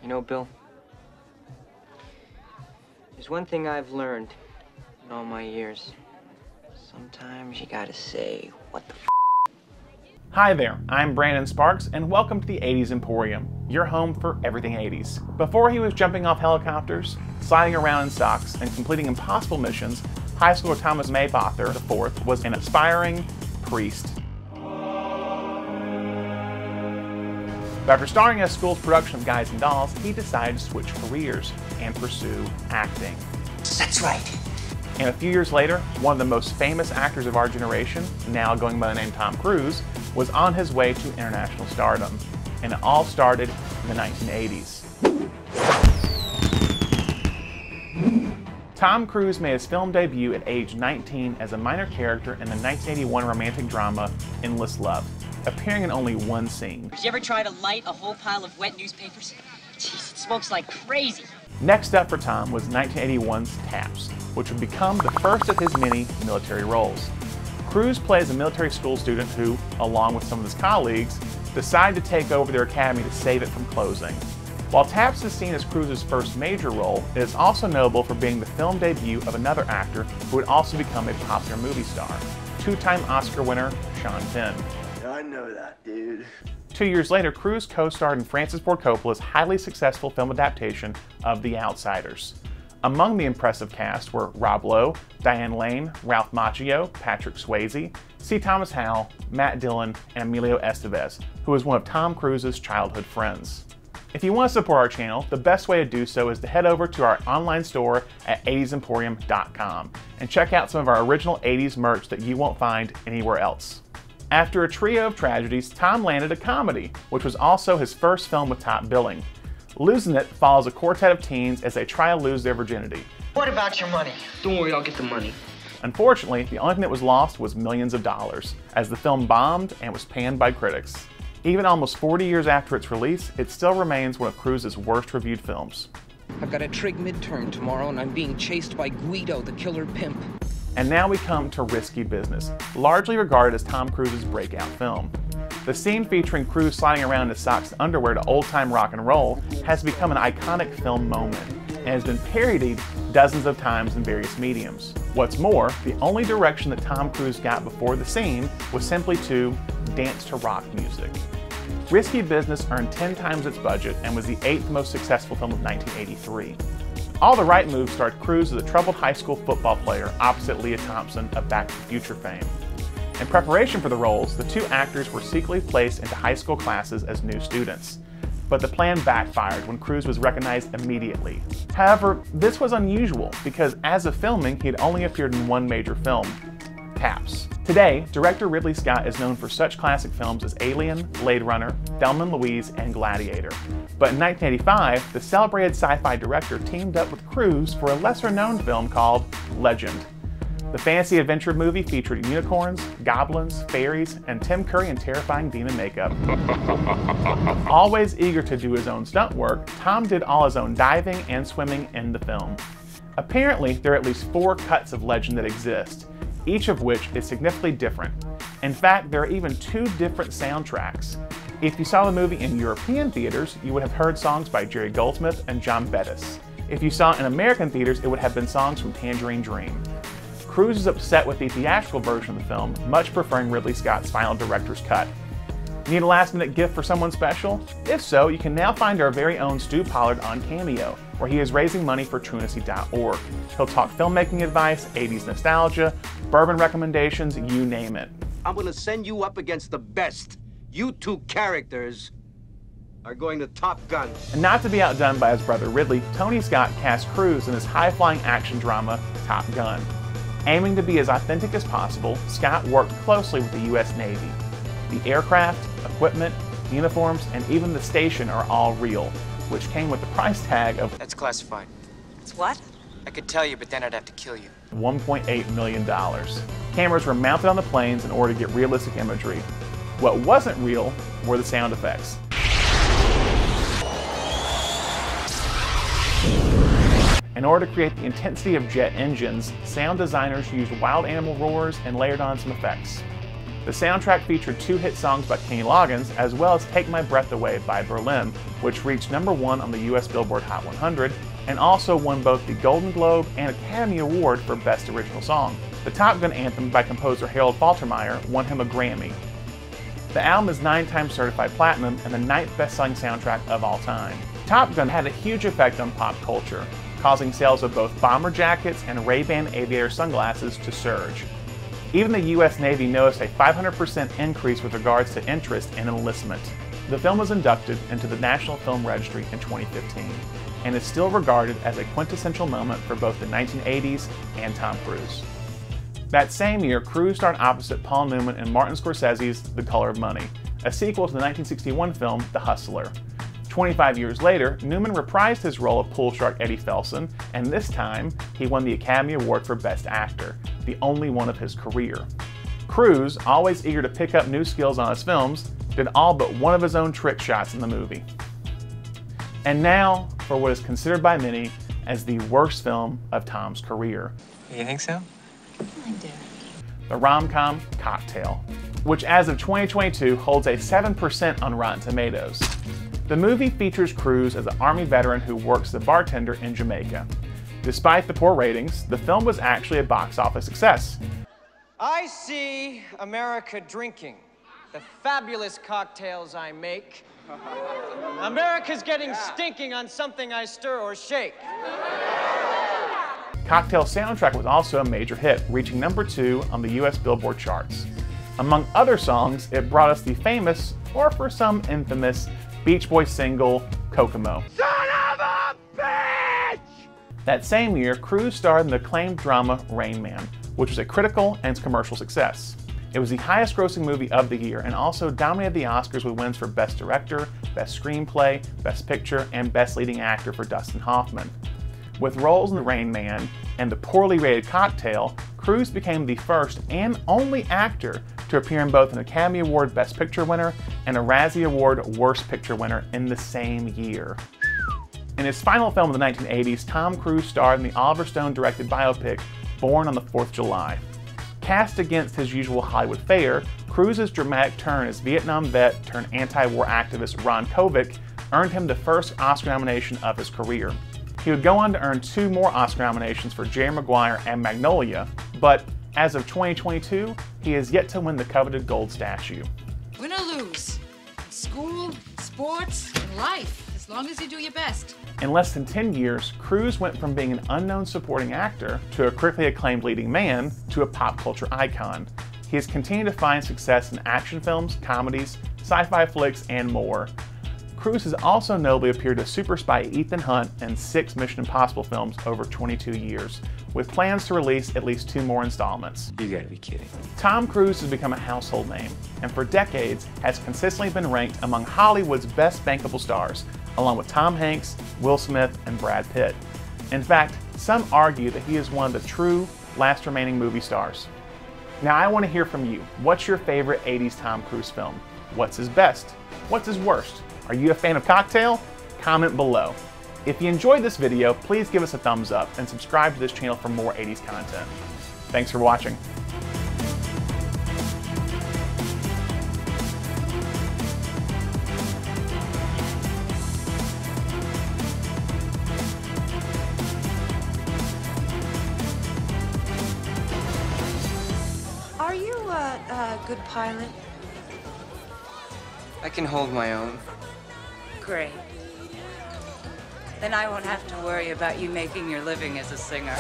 You know, Bill, there's one thing I've learned in all my years. Sometimes you gotta say, what the f***? Hi there, I'm Brandon Sparks, and welcome to the 80's Emporium, your home for everything 80's. Before he was jumping off helicopters, sliding around in socks, and completing impossible missions, high schooler Thomas Mapother IV was an aspiring priest. But after starring in a school's production of Guys and Dolls, he decided to switch careers and pursue acting. That's right. And a few years later, one of the most famous actors of our generation, now going by the name Tom Cruise, was on his way to international stardom. And it all started in the 1980s. Tom Cruise made his film debut at age 19 as a minor character in the 1981 romantic drama Endless Love, appearing in only one scene. Did you ever try to light a whole pile of wet newspapers? Jeez, it smokes like crazy. Next up for Tom was 1981's Taps, which would become the first of his many military roles. Cruise plays a military school student who, along with some of his colleagues, decide to take over their academy to save it from closing. While Taps is seen as Cruise's first major role, it is also notable for being the film debut of another actor who would also become a popular movie star, two-time Oscar winner Sean Penn. I know that, dude. 2 years later, Cruise co-starred in Francis Ford Coppola's highly successful film adaptation of The Outsiders. Among the impressive cast were Rob Lowe, Diane Lane, Ralph Macchio, Patrick Swayze, C. Thomas Howell, Matt Dillon, and Emilio Estevez, who was one of Tom Cruise's childhood friends. If you want to support our channel, the best way to do so is to head over to our online store at 80semporium.com and check out some of our original 80s merch that you won't find anywhere else. After a trio of tragedies, Tom landed a comedy, which was also his first film with top billing. Losin It follows a quartet of teens as they try to lose their virginity. What about your money? Don't worry, I'll get the money. Unfortunately, the only thing that was lost was millions of dollars, as the film bombed and was panned by critics. Even almost 40 years after its release, it still remains one of Cruise's worst reviewed films. I've got a trig midterm tomorrow and I'm being chased by Guido, the killer pimp. And now we come to Risky Business, largely regarded as Tom Cruise's breakout film. The scene featuring Cruise sliding around in his socks and underwear to old-time rock and roll has become an iconic film moment and has been parodied dozens of times in various mediums. What's more, the only direction that Tom Cruise got before the scene was simply to dance to rock music. Risky Business earned 10 times its budget and was the 8th most successful film of 1983. All the Right Moves starred Cruise as a troubled high school football player opposite Leah Thompson of Back to the Future fame. In preparation for the roles, the two actors were secretly placed into high school classes as new students. But the plan backfired when Cruise was recognized immediately. However, this was unusual because as of filming, he had only appeared in one major film, Taps. Today, director Ridley Scott is known for such classic films as Alien, Blade Runner, Thelma and Louise, and Gladiator. But in 1985, the celebrated sci-fi director teamed up with Cruise for a lesser-known film called Legend. The fantasy adventure movie featured unicorns, goblins, fairies, and Tim Curry in terrifying demon makeup. Always eager to do his own stunt work, Tom did all his own diving and swimming in the film. Apparently, there are at least 4 cuts of Legend that exist, each of which is significantly different. In fact, there are even 2 different soundtracks. If you saw the movie in European theaters, you would have heard songs by Jerry Goldsmith and John Bettis. If you saw it in American theaters, it would have been songs from Tangerine Dream. Cruise is upset with the theatrical version of the film, much preferring Ridley Scott's final director's cut. Need a last-minute gift for someone special? If so, you can now find our very own Stu Pollard on Cameo, where he is raising money for truancy.org. He'll talk filmmaking advice, 80s nostalgia, bourbon recommendations, you name it. I'm gonna send you up against the best. You two characters are going to Top Gun. And not to be outdone by his brother Ridley, Tony Scott cast Cruise in his high-flying action drama, Top Gun. Aiming to be as authentic as possible, Scott worked closely with the U.S. Navy. The aircraft, equipment, uniforms, and even the station are all real, which came with the price tag of That's classified. It's what? I could tell you, but then I'd have to kill you. $1.8 million. Cameras were mounted on the planes in order to get realistic imagery. What wasn't real were the sound effects. In order to create the intensity of jet engines, sound designers used wild animal roars and layered on some effects. The soundtrack featured 2 hit songs by Kenny Loggins, as well as Take My Breath Away by Berlin, which reached #1 on the US Billboard Hot 100, and also won both the Golden Globe and Academy Award for Best Original Song. The Top Gun anthem by composer Harold Faltermeyer won him a Grammy. The album is 9 times certified platinum and the 9th best-selling soundtrack of all time. Top Gun had a huge effect on pop culture, causing sales of both bomber jackets and Ray-Ban aviator sunglasses to surge. Even the US Navy noticed a 500% increase with regards to interest in enlistment. The film was inducted into the National Film Registry in 2015 and is still regarded as a quintessential moment for both the 1980s and Tom Cruise. That same year, Cruise starred opposite Paul Newman in Martin Scorsese's The Color of Money, a sequel to the 1961 film The Hustler. 25 years later, Newman reprised his role of pool shark Eddie Felson, and this time, he won the Academy Award for Best Actor, the only one of his career. Cruise, always eager to pick up new skills on his films, did all but one of his own trick shots in the movie. And now, for what is considered by many as the worst film of Tom's career. You think so? I do. The rom-com Cocktail, which as of 2022 holds a 7% on Rotten Tomatoes. The movie features Cruise as an Army veteran who works as a bartender in Jamaica. Despite the poor ratings, the film was actually a box office success. I see America drinking the fabulous cocktails I make. America's getting stinking on something I stir or shake. Cocktail soundtrack was also a major hit, reaching #2 on the US Billboard charts. Among other songs, it brought us the famous, or for some infamous, Beach Boys single, Kokomo. Son of a bitch! That same year, Cruise starred in the acclaimed drama Rain Man, which was a critical and commercial success. It was the highest grossing movie of the year and also dominated the Oscars with wins for Best Director, Best Screenplay, Best Picture, and Best Leading Actor for Dustin Hoffman. With roles in The Rain Man and the poorly rated Cocktail, Cruise became the first and only actor to appear in both an Academy Award Best Picture winner and a Razzie Award Worst Picture winner in the same year. In his final film of the 1980s, Tom Cruise starred in the Oliver Stone directed biopic Born on the 4th of July. Cast against his usual Hollywood fare, Cruise's dramatic turn as Vietnam vet turned anti-war activist Ron Kovic earned him the first Oscar nomination of his career. He would go on to earn 2 more Oscar nominations for Jerry Maguire and Magnolia, but as of 2022, he has yet to win the coveted gold statue. Win or lose. School, sports, and life, as long as you do your best. In less than 10 years, Cruise went from being an unknown supporting actor to a critically acclaimed leading man to a pop culture icon. He has continued to find success in action films, comedies, sci-fi flicks, and more. Cruise has also notably appeared as super spy Ethan Hunt in 6 Mission Impossible films over 22 years, with plans to release at least 2 more installments. You gotta be kidding. Tom Cruise has become a household name, and for decades has consistently been ranked among Hollywood's best bankable stars, along with Tom Hanks, Will Smith, and Brad Pitt. In fact, some argue that he is one of the true last remaining movie stars. Now I want to hear from you. What's your favorite 80s Tom Cruise film? What's his best? What's his worst? Are you a fan of Cocktail? Comment below. If you enjoyed this video, please give us a thumbs up and subscribe to this channel for more 80s content. Thanks for watching. Are you a good pilot? I can hold my own. Great. Then I won't have to worry about you making your living as a singer.